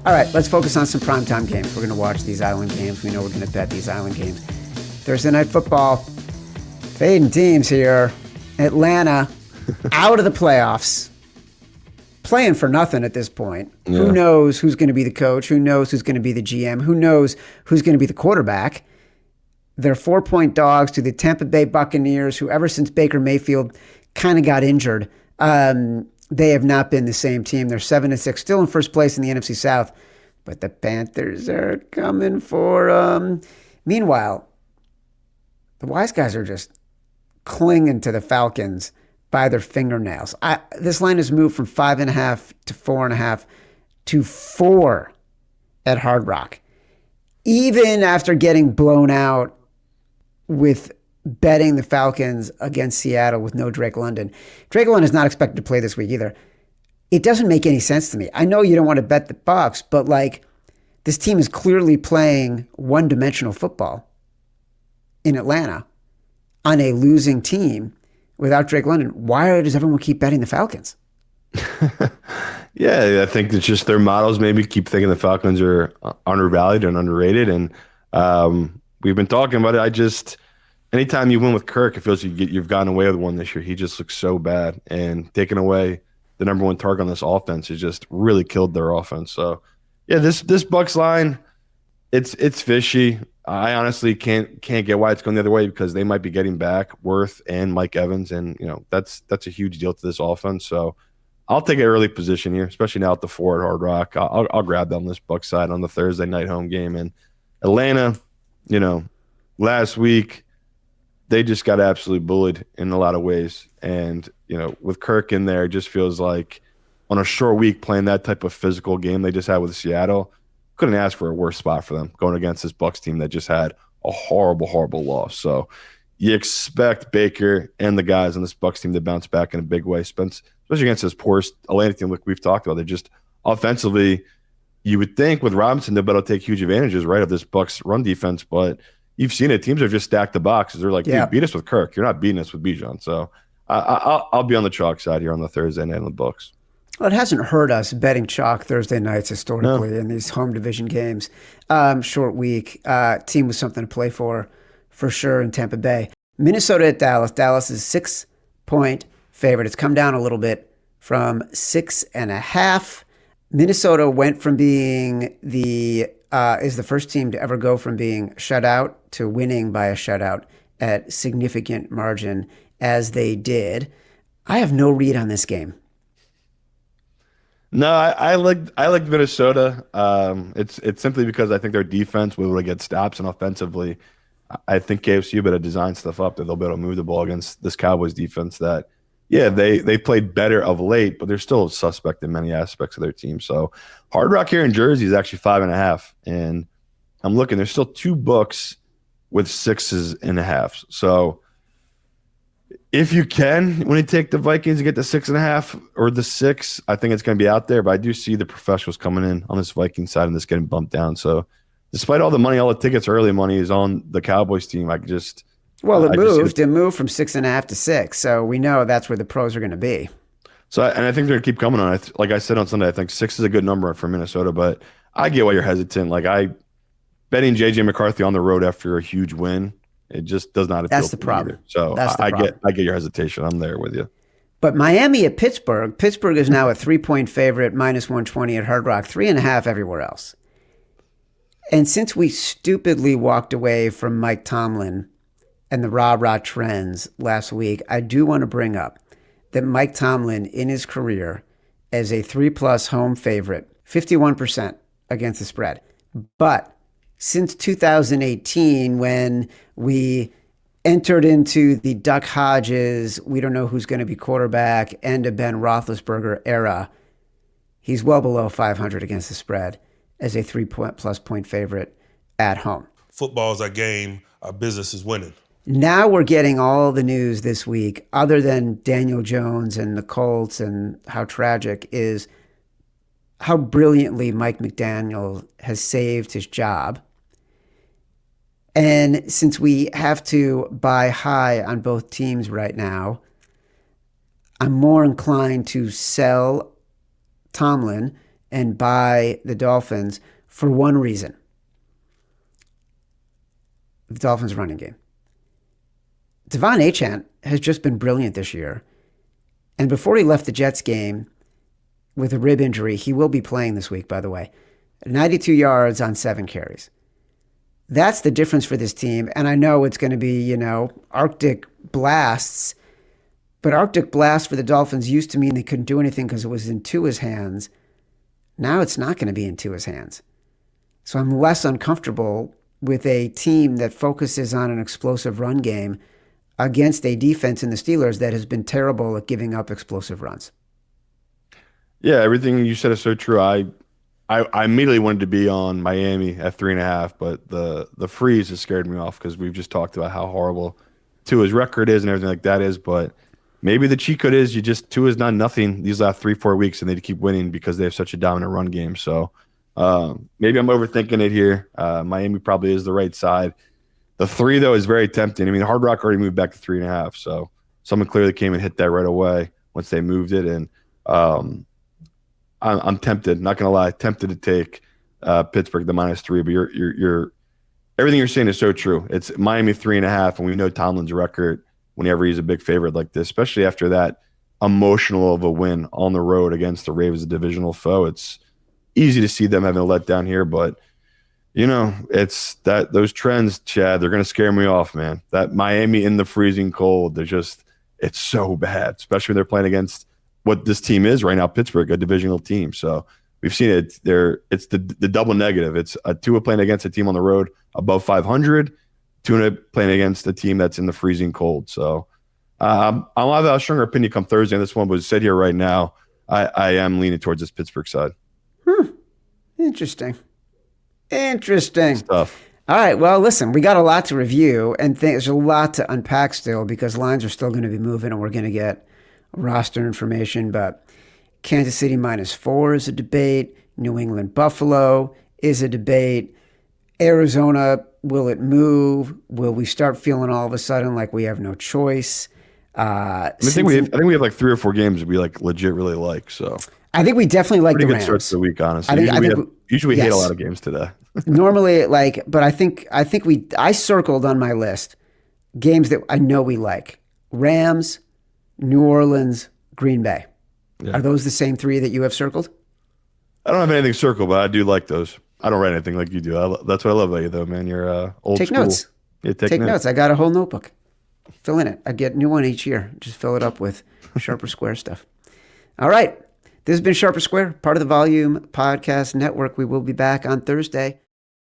All right, let's focus on some primetime games. We're going to watch these island games. We know we're going to bet these island games. Thursday Night Football, fading teams here. Atlanta, out of the playoffs, playing for nothing at this point. Yeah. Who knows who's going to be the coach? Who knows who's going to be the GM? Who knows who's going to be the quarterback? They're 4-point dogs to the Tampa Bay Buccaneers, who ever since Baker Mayfield kind of got injured, they have not been the same team. They're 7-6, still in first place in the NFC South, but the Panthers are coming for 'em. Meanwhile, the wise guys are just clinging to the Falcons by their fingernails. This line has moved from 5.5 to 4.5 to 4 at Hard Rock. Even after getting blown out with betting the Falcons against Seattle with no Drake London. Drake London is not expected to play this week either. It doesn't make any sense to me. I know you don't want to bet the Bucs, but this team is clearly playing one-dimensional football in Atlanta on a losing team without Drake London. Why does everyone keep betting the Falcons? Yeah, I think it's just their models maybe keep thinking the Falcons are undervalued and underrated. And we've been talking about it. Anytime you win with Kirk, it feels you've gotten away with one this year. He just looks so bad. And taking away the number one target on this offense has just really killed their offense. So, yeah, this Bucs line, it's fishy. I honestly can't get why it's going the other way, because they might be getting back Worth and Mike Evans, and that's a huge deal to this offense. So I'll take an early position here, especially now at the 4 at Hard Rock. I'll grab them on this Bucs side on the Thursday night home game. And Atlanta, last week they just got absolutely bullied in a lot of ways. And with Kirk in there, it just feels like on a short week playing that type of physical game they just had with Seattle, couldn't ask for a worse spot for them going against this Bucs team that just had a horrible, horrible loss. So you expect Baker and the guys on this Bucs team to bounce back in a big way, especially against this poor Atlanta team like we've talked about. They're just offensively, you would think with Robinson they'll be able to take huge advantages, right, of this Bucs run defense, but you've seen it. Teams have just stacked the boxes. They're like, dude, beat us with Kirk. You're not beating us with Bijan. So I'll be on the chalk side here on the Thursday night on the Bucs. Well, it hasn't hurt us betting chalk Thursday nights historically in these home division games. Short week, team with something to play for sure in Tampa Bay. Minnesota at Dallas. Dallas is 6-point favorite. It's come down a little bit from 6.5. Minnesota went from being is the first team to ever go from being shut out to winning by a shutout at significant margin as they did. I have no read on this game. No, I like Minnesota. It's simply because I think their defense will be able to get stops, and offensively, I think KFC will be able to design stuff up that they'll be able to move the ball against this Cowboys defense that, they played better of late, but they're still suspect in many aspects of their team. So Hard Rock here in Jersey is actually 5.5, and I'm looking. There's still 2 books with 6.5. So if you can, when you take the Vikings and get the 6.5 or the 6, I think it's going to be out there. But I do see the professionals coming in on this Viking side and this getting bumped down. So despite all the money, all the tickets, early money is on the Cowboys team. It moved from 6.5 to 6. So we know that's where the pros are going to be. So, and I think they're going to keep coming on. Like I said on Sunday, I think 6 is a good number for Minnesota. But I get why you're hesitant. Betting J.J. McCarthy on the road after a huge win, it just does not appeal. That's the problem. Either. So I get your hesitation. I'm there with you. But Miami at Pittsburgh. Pittsburgh is now a 3-point favorite, -120 at Hard Rock, 3.5 everywhere else. And since we stupidly walked away from Mike Tomlin and the rah-rah trends last week, I do want to bring up that Mike Tomlin in his career as a 3+ home favorite, 51% against the spread. But since 2018, when we entered into the Duck Hodges, we don't know who's going to be quarterback, and a Ben Roethlisberger era, he's well below 500 against the spread as a 3+ point favorite at home. Football's our game. Our business is winning. Now we're getting all the news this week, other than Daniel Jones and the Colts and how tragic, is how brilliantly Mike McDaniel has saved his job. And since we have to buy high on both teams right now, I'm more inclined to sell Tomlin and buy the Dolphins for one reason. The Dolphins' running game. Devon Achane has just been brilliant this year. And before he left the Jets game with a rib injury, he will be playing this week, by the way. 92 yards on 7 carries. That's the difference for this team. And I know it's going to be, Arctic blasts. But Arctic blasts for the Dolphins used to mean they couldn't do anything because it was in Tua's hands. Now it's not going to be in Tua's hands. So I'm less uncomfortable with a team that focuses on an explosive run game against a defense in the Steelers that has been terrible at giving up explosive runs. Yeah, everything you said is so true. I immediately wanted to be on Miami at 3.5, but the freeze has scared me off because we've just talked about how horrible Tua's record is and everything like that is. But maybe the cheat code is Tua's done nothing these last 3-4 weeks and they keep winning because they have such a dominant run game. So maybe I'm overthinking it here. Miami probably is the right side. The 3, though, is very tempting. I mean, Hard Rock already moved back to 3.5, so someone clearly came and hit that right away once they moved it. And I'm tempted, not going to lie, tempted to take Pittsburgh the -3. But you're everything you're saying is so true. It's Miami 3.5, and we know Tomlin's record whenever he's a big favorite like this, especially after that emotional of a win on the road against the Ravens, a divisional foe. It's easy to see them having a letdown here, but it's that those trends, Chad, they're going to scare me off, man. That Miami in the freezing cold, it's so bad, especially when they're playing against what this team is right now, Pittsburgh, a divisional team. So we've seen it there. It's the double negative. It's a Tua playing against a team on the road above 500, Tua playing against a team that's in the freezing cold. So I'll have a stronger opinion come Thursday on this one, but sit here right now, I am leaning towards this Pittsburgh side. Interesting. Stuff. All right. Well, listen, we got a lot to review, and there's a lot to unpack still because lines are still going to be moving, and we're going to get roster information. But Kansas City -4 is a debate. New England Buffalo is a debate. Arizona, will it move? Will we start feeling all of a sudden like we have no choice? I think we have like 3 or 4 games we like legit really like. So I think we definitely like pretty the good Rams. start to the week, honestly. Usually we hate a lot of games today. Normally, but I think I circled on my list games that I know we like: Rams, New Orleans, Green Bay. Yeah. Are those the same 3 that you have circled? I don't have anything circled, but I do like those. I don't write anything like you do. That's what I love about you, though, man. You're old Take school. Notes. Yeah, take notes. I got a whole notebook. Fill in it. I get a new one each year. Just fill it up with Sharper Square stuff. All right. This has been Sharper Square, part of the Volume Podcast Network. We will be back on Thursday.